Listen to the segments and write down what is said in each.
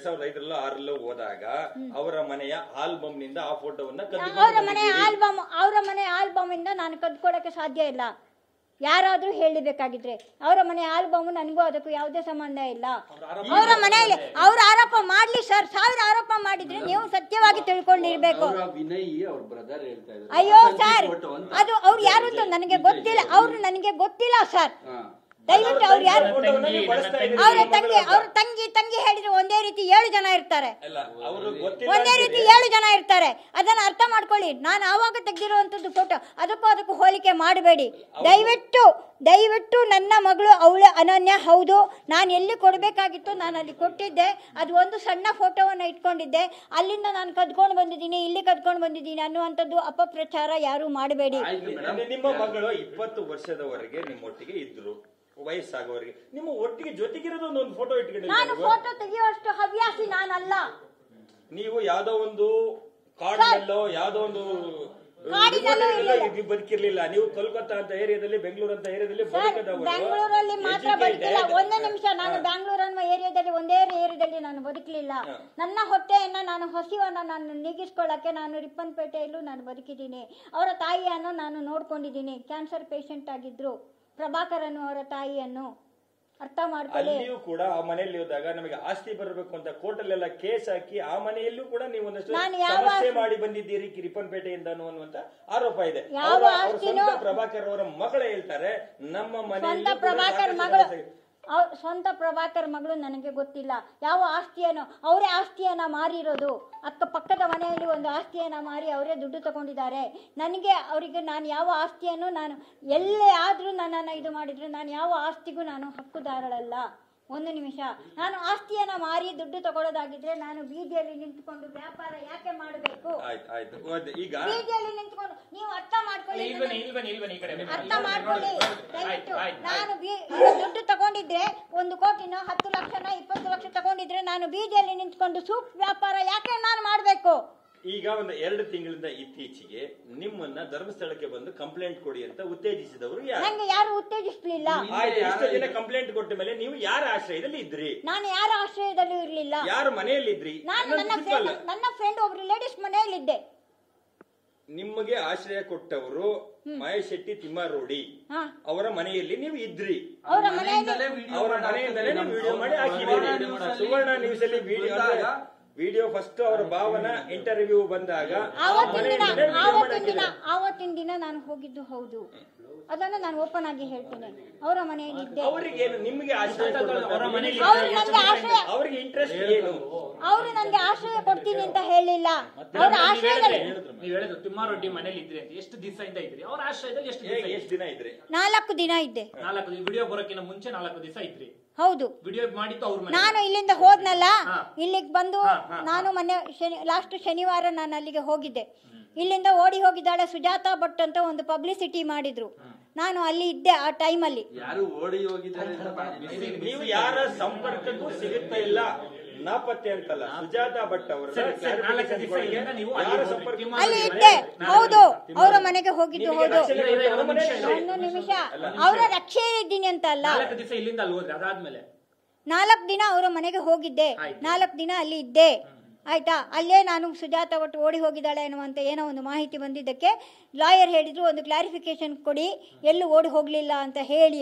2005 6 ಹೋದಾಗ ಅವರ ಮನೆಯ ಆಲ್ಬಮ್ ನಿಂದ ಆ ಫೋಟೋವನ್ನ ಅವರ ಮನೆ ಆಲ್ಬಮ್ ಇಂದ ನಾನು ಕದ್ಕೊಳ್ಳಕ್ಕೆ ಸಾಧ್ಯ ಇಲ್ಲ. ಯಾರಾದ್ರೂ ಹೇಳಬೇಕಾಗಿದ್ರೆ ಅವರ ಮನೆ ಆಲ್ಬಮ್ ನನಗೂ ಅದಕ್ಕೂ ಯಾವುದೇ ಸಂಬಂಧ ಇಲ್ಲ. ಅವರ ಮನೆಯಲ್ಲಿ ಅವ್ರ ಆರೋಪ ಮಾಡ್ಲಿ ಸರ್, 1000 ಆರೋಪ ಮಾಡಿದ್ರೆ ನೀವು ಸತ್ಯವಾಗಿ ತಿಳ್ಕೊಂಡಿರ್ಬೇಕು. ಅಯ್ಯೋ ಸರ್, ಅದು ಅವ್ರು ಯಾರು ಅಂತ ನನಗೆ ಗೊತ್ತಿಲ್ಲ, ಅವ್ರು ನನಗೆ ಗೊತ್ತಿಲ್ಲ ಸರ್. ದಯವಿಟ್ಟು ಅವ್ರು ಯಾರು, ಅವ್ರ ತಂಗಿ ಹೇಳಿದ್ರೆ ಒಂದೇ ರೀತಿ 7 ಜನ ಇರ್ತಾರೆ, ಒಂದೇ ರೀತಿ 7 ಜನ ಇರ್ತಾರೆ. ಅದನ್ನ ಅರ್ಥ ಮಾಡ್ಕೊಳ್ಳಿ. ನಾನು ಆವಾಗ ತೆಗೆದಿರುವಂತದ್ದು ಫೋಟೋ ಅದಕ್ಕೂ ಹೋಲಿಕೆ ಮಾಡಬೇಡಿ ದಯವಿಟ್ಟು. ನನ್ನ ಮಗಳು ಅವಳು ಅನನ್ಯ, ಹೌದು. ನಾನು ಎಲ್ಲಿ ಕೊಡಬೇಕಾಗಿತ್ತು ನಾನು ಅಲ್ಲಿ ಕೊಟ್ಟಿದ್ದೆ. ಅದು ಒಂದು ಸಣ್ಣ ಫೋಟೋವನ್ನ ಇಟ್ಕೊಂಡಿದ್ದೆ. ಅಲ್ಲಿಂದ ನಾನು ಕದ್ಕೊಂಡು ಬಂದಿದ್ದೀನಿ, ಇಲ್ಲಿ ಕದ್ಕೊಂಡು ಬಂದಿದ್ದೀನಿ ಅನ್ನುವಂಥದ್ದು ಅಪಪ್ರಚಾರ ಯಾರು ಮಾಡಬೇಡಿ. ನಿಮ್ಮ ಮಗಳು 20 ವರ್ಷದವರೆಗೆ ನಿಮ್ಮೊಟ್ಟಿಗೆ ಇದ್ರು, ವಯಸ್ಸಾಗೋವರೆಗೆ ನಿಮ್ಮ ಒಟ್ಟಿಗೆ ಜೊತೆಗಿರೋದು ಒಂದು ಫೋಟೋ ಇಟ್ಕೊಂಡು. ನಾನು ಫೋಟೋ ತೆಗೆಯುವಷ್ಟು ಹವ್ಯಾಸಿ ನಾನಲ್ಲ. ನೀವು ಯಾವ್ದೋ ಒಂದು ಕಾಡಿನಲ್ಲೋ ಯಾವ್ದೋ ಒಂದು ಬದುಕಿರ್ಲಿಲ್ಲ. ನೀವು ಕೋಲ್ಕತ್ತಾ ಅಂತ ಏರಿಯಾದಲ್ಲಿ, ಬೆಂಗಳೂರು ಅಂತ ಏರಿಯಾದಲ್ಲಿ ಬೆಂಗಳೂರಲ್ಲಿ ಮಾತ್ರ ಬದುಕಿಲ್ಲ. ಒಂದೇ ನಿಮಿಷ, ನಾನು ಬ್ಯಾಂಗ್ಳೂರ್ ಅನ್ನುವ ಏರಿಯಾದಲ್ಲಿ ಒಂದೇ ಏರಿಯಾದಲ್ಲಿ ನಾನು ಬದುಕಲಿಲ್ಲ. ನನ್ನ ಹೊಟ್ಟೆಯನ್ನ ನಾನು ಹಸಿವನ್ನ ನಾನು ನೀಗಿಸ್ಕೊಳ್ಳಕ್ಕೆ ನಾನು ರಿಪ್ಪನ್ಪೇಟೆಯಲ್ಲೂ ನಾನು ಬದುಕಿದ್ದೀನಿ. ಅವರ ತಾಯಿಯನ್ನು ನಾನು ನೋಡ್ಕೊಂಡಿದ್ದೀನಿ. ಕ್ಯಾನ್ಸರ್ ಪೇಷಂಟ್ ಆಗಿದ್ರು ಪ್ರಭಾಕರ್ ಅವರ ತಾಯಿಯನ್ನು. ಅರ್ಥ ಮಾಡ್ಕೊಳ್ಳಿ. ಅಲ್ಲಿಯೂ ಕೂಡ ಆ ಮನೆಯಲ್ಲಿ ಹೋದಾಗ ನಮಗೆ ಆಸ್ತಿ ಬರಬೇಕು ಅಂತ ಕೋರ್ಟಲ್ಲೆಲ್ಲ ಕೇಸ್ ಹಾಕಿ ಆ ಮನೆಯಲ್ಲೂ ಕೂಡ ನೀವು ಒಂದಷ್ಟು ಸಮಸ್ಯೆ ಮಾಡಿ ಬಂದಿದ್ದೀರಿ ರಿಪ್ಪನ್ಪೇಟೆಯಿಂದ ಅನ್ನುವಂತ ಆರೋಪ ಇದೆ. ಪ್ರಭಾಕರ್ ಅವರ ಮಗಳು ಹೇಳ್ತಾರೆ, ನಮ್ಮ ಮನೆಯಲ್ಲಿ ಸ್ವಂತ ಪ್ರಭಾಕರ್ ಮಗಳು ನನಗೆ ಗೊತ್ತಿಲ್ಲ. ಯಾವ ಆಸ್ತಿಯನ್ನು ಅವರೇ ಆಸ್ತಿಯನ್ನ ಮಾರಿರೋದು. ಪಕ್ಕದ ಮನೆಯಲ್ಲಿ ಒಂದು ಆಸ್ತಿಯನ್ನ ಮಾರಿ ಅವರೇ ದುಡ್ಡು ತಗೊಂಡಿದ್ದಾರೆ. ಅವರಿಗೆ ನಾನು ಯಾವ ಆಸ್ತಿಯನ್ನು, ನಾನು ಎಲ್ಲೇ ಆದ್ರೂ ನನ್ನನ್ನು ಇದು ಮಾಡಿದ್ರೆ ನಾನು ಯಾವ ಆಸ್ತಿಗೂ ನಾನು ಹಕ್ಕುದಾರಳಲ್ಲ. ಒಂದು ನಿಮಿಷ, ನಾನು ಆಸ್ತಿಯನ್ನ ಮಾರಿ ದುಡ್ಡು ತಗೊಳ್ಳೋದಾಗಿದ್ರೆ ನಾನು ಬೀದಿಯಲ್ಲಿ ನಿಂತ್ಕೊಂಡು ವ್ಯಾಪಾರ ಯಾಕೆ ಮಾಡಬೇಕು? ಬೀದಿಯಲ್ಲಿ ನಿಂತ್ಕೊಂಡು ನೀವು ಅರ್ಥ ಮಾಡ್ಕೊಳ್ಳಿ. ನಾನು ದುಡ್ಡು ತಗೊಂಡಿದ್ರೆ 1 ಕೋಟಿನೋ 10 ಲಕ್ಷನೋ 20 ಲಕ್ಷ ತಗೊಂಡಿದ್ರೆ ನಾನು ಬೀದಿಯಲ್ಲಿ ನಿಂತ್ಕೊಂಡು ಸೂಪ್ ವ್ಯಾಪಾರ ಯಾಕೆ ನಾನು ಮಾಡಬೇಕು? ಈಗ ಒಂದು 2 ತಿಂಗಳಿಂದ ಇತ್ತೀಚೆಗೆ ನಿಮ್ಮನ್ನ ಧರ್ಮಸ್ಥಳಕ್ಕೆ ಬಂದು ಕಂಪ್ಲೇಂಟ್ ಕೊಡಿ ಅಂತ ಉತ್ತೇಜಿಸಿದವರು ನಂಗೆ ಯಾರು ಉತ್ತೇಜಿಸಲಿಲ್ಲ. ಇಷ್ಟು ದಿನ ಕಂಪ್ಲೇಂಟ್ ಕೊಟ್ಟ ಮೇಲೆ ನೀವು ಯಾರ ಆಶ್ರಯದಲ್ಲಿ ಇದ್ರಿ? ನಾನು ಯಾರ ಆಶ್ರಯದಲ್ಲೂ ಇರ್ಲಿಲ್ಲ. ಯಾರ ಮನೆಯಲ್ಲಿ ಇದ್ರಿ? ನಾನು ನನ್ನ ಫ್ರೆಂಡ್ ಒಬ್ರು ಲೇಡೀಸ್ ಮನೆಯಲ್ಲಿದ್ದೆ. ನಿಮಗೆ ಆಶ್ರಯ ಕೊಟ್ಟವರು ಮಹೇಶ್ ಶೆಟ್ಟಿ ತಿಮ್ಮಾರೋಡಿ ಅವರ ಮನೆಯಲ್ಲಿ ನೀವು ಇದ್ರಿ. ಅವರ ಮನೆಯಿಂದಲೇ ವಿಡಿಯೋ ಮಾಡಿ ಹಾಕಿದ್ದೀರಿ. ಸುವರ್ಣ ನ್ಯೂಸ್ ಅಲ್ಲಿ ವಿಡಿಯೋ ಫಸ್ಟ್ ಅವರ ಭಾವನ ಇಂಟರ್ವ್ಯೂ ಬಂದಾಗ ಆವತ್ತಿನ ದಿನ ನಾನು ಹೋಗಿದ್ದು ಹೌದು. ಅದನ್ನು ನಾನು ಓಪನ್ ಆಗಿ ಹೇಳ್ತೇನೆ. ಅವರ ಮನೆಯಲ್ಲಿ ಇದ್ದೆ. ಅವರಿಗೆ ಇಂಟ್ರೆಸ್ಟ್ ಏನು? ಅವರು ನನಗೆ ಆಶ್ರಯ ಕೊಡ್ತೀನಿ ಅಂತ ಹೇಳಿಲ್ಲ. ಅವರ ಆಶ್ರಯದಲ್ಲಿ ತಿಮ್ಮಾರೆಡ್ಡಿ ಮನೆಯಲ್ಲಿ ಇದ್ರಿ ಅಂತ ಎಷ್ಟು ದಿವಸದಿಂದ ಇದ್ರಿ? ಅವರ ಆಶ್ರಯದಲ್ಲಿ ಎಷ್ಟು ದಿನ ಇದ್ರಿ? 4 ದಿನ ಇದ್ದೆ. 4 ವಿಡಿಯೋ ಬರೋಕ್ಕಿಂತ ಮುಂಚೆ 4 ದಿವಸ ಇದ್ರಿ. ಹೌದು. ವಿಡಿಯೋ ಮಾಡಿದ್ದು ಅವ್ರ ಮನೆ. ನಾನು ಇಲ್ಲಿಂದ ಹೋದ್ನಲ್ಲ, ಇಲ್ಲಿಗೆ ಬಂದು ನಾನು ಮೊನ್ನೆ ಲಾಸ್ಟ್ ಶನಿವಾರ ನಾನು ಅಲ್ಲಿಗೆ ಹೋಗಿದ್ದೆ. ಇಲ್ಲಿಂದ ಓಡಿ ಹೋಗಿದ್ದಾಳೆ ಸುಜಾತಾ ಭಟ್ ಅಂತ ಒಂದು ಪಬ್ಲಿಸಿಟಿ ಮಾಡಿದ್ರು. ನಾನು ಅಲ್ಲಿ ಇದ್ದೆ ಆ ಟೈಮಲ್ಲಿ. ನೀವು ಯಾರ ಸಂಪರ್ಕಕ್ಕೂ ಸಿಗುತ್ತಾ ಇಲ್ಲ, ನಾಪತ್ತೆ ಅಂತಲ್ಲ. ಸುಜಾತಾ ಭಟ್ ಅವರು ಅಲ್ಲಿ ಇದ್ದೆ. ಹೌದು, ಅವರ ಮನೆಗೆ ಹೋಗಿದ್ದು ಹೌದು. 1 ನಿಮಿಷ, ಅವರ ರಕ್ಷೆಯಲ್ಲಿದ್ದೀನಿ ಅಂತ ಅಲ್ಲ. 4 ದಿನ ಅವರ ಮನೆಗೆ ಹೋಗಿದ್ದೆ. 4 ದಿನ ಅಲ್ಲಿ ಇದ್ದೆ. ಆಯ್ತಾ? ಅಲ್ಲೇ ನಾನು ಸುಜಾತಾ ಒಟ್ಟು ಓಡಿ ಹೋಗಿದ್ದಾಳೆ ಅನ್ನುವಂತ ಏನೋ ಒಂದು ಮಾಹಿತಿ ಬಂದಿದ್ದಕ್ಕೆ ಲಾಯರ್ ಹೇಳಿದ್ರು, ಒಂದು ಕ್ಲಾರಿಫಿಕೇಶನ್ ಕೊಡಿ, ಎಲ್ಲೂ ಓಡಿ ಹೋಗ್ಲಿಲ್ಲ ಅಂತ ಹೇಳಿ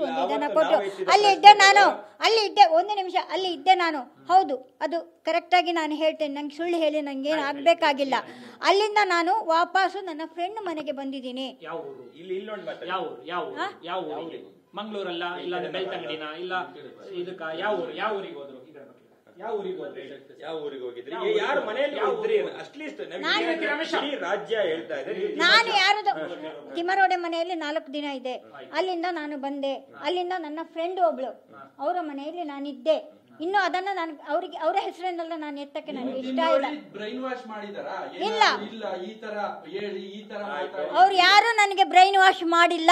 ಒಂದು ಇದನ್ನ ಕೊಟ್ಟರು. ಅಲ್ಲಿ ಇದ್ದೆ ನಾನು, ಅಲ್ಲಿ ಇದ್ದೆ. 1 ನಿಮಿಷ, ಅಲ್ಲಿ ಇದ್ದೆ ನಾನು. ಹೌದು, ಅದು ಕರೆಕ್ಟ್ ಆಗಿ ನಾನು ಹೇಳ್ತೇನೆ. ನಂಗೆ ಸುಳ್ಳು ಹೇಳಿ ನಂಗೇನು ಆಗ್ಬೇಕಾಗಿಲ್ಲ. ಅಲ್ಲಿಂದ ನಾನು ವಾಪಸ್ಸು ನನ್ನ ಫ್ರೆಂಡ್ ಮನೆಗೆ ಬಂದಿದ್ದೀನಿ. ಮಂಗಳೂರಲ್ಲ, ಇಲ್ಲ ಬೆಳ್ತಂಗಡಿನ, ಇಲ್ಲ ಇದಕ್ಕ ಯಾವ ಊರಿಗೆ ಹೋದ್ರು? ಯಾವ ಊರಿಗೆ ಹೋಗಿದ್ರಿ? ಯಾರು ಮನೆಯಲ್ಲಿ ಹೋದ್ರಿ? ಅಟ್ಲೀಸ್ಟ್ ರಾಜ್ಯ ಹೇಳ್ತಾ ಇದೆ. ನಾನು ಯಾರದು ತಿಮ್ಮರೋಡೆ ಮನೆಯಲ್ಲಿ 4 ದಿನ ಇದೆ. ಅಲ್ಲಿಂದ ನಾನು ಬಂದೆ. ಅಲ್ಲಿಂದ ನನ್ನ ಫ್ರೆಂಡ್ ಒಬ್ಳು, ಅವರ ಮನೆಯಲ್ಲಿ ನಾನಿದ್ದೆ. ಇನ್ನು ಅದನ್ನ ನಾನು ಅವರಿಗೆ ಅವರ ಹೆಸರನ್ನೆಲ್ಲ ನಾನು ಎತ್ತಕ್ಕೆ ನನಗೆ ಇಷ್ಟ ಇಲ್ಲ. ಇಲ್ಲ, ಅವ್ರು ಯಾರು ನನಗೆ ಬ್ರೈನ್ ವಾಶ್ ಮಾಡಿಲ್ಲ.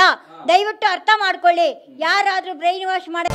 ದಯವಿಟ್ಟು ಅರ್ಥ ಮಾಡ್ಕೊಳ್ಳಿ. ಯಾರಾದ್ರೂ ಬ್ರೈನ್ ವಾಶ್ ಮಾಡಿ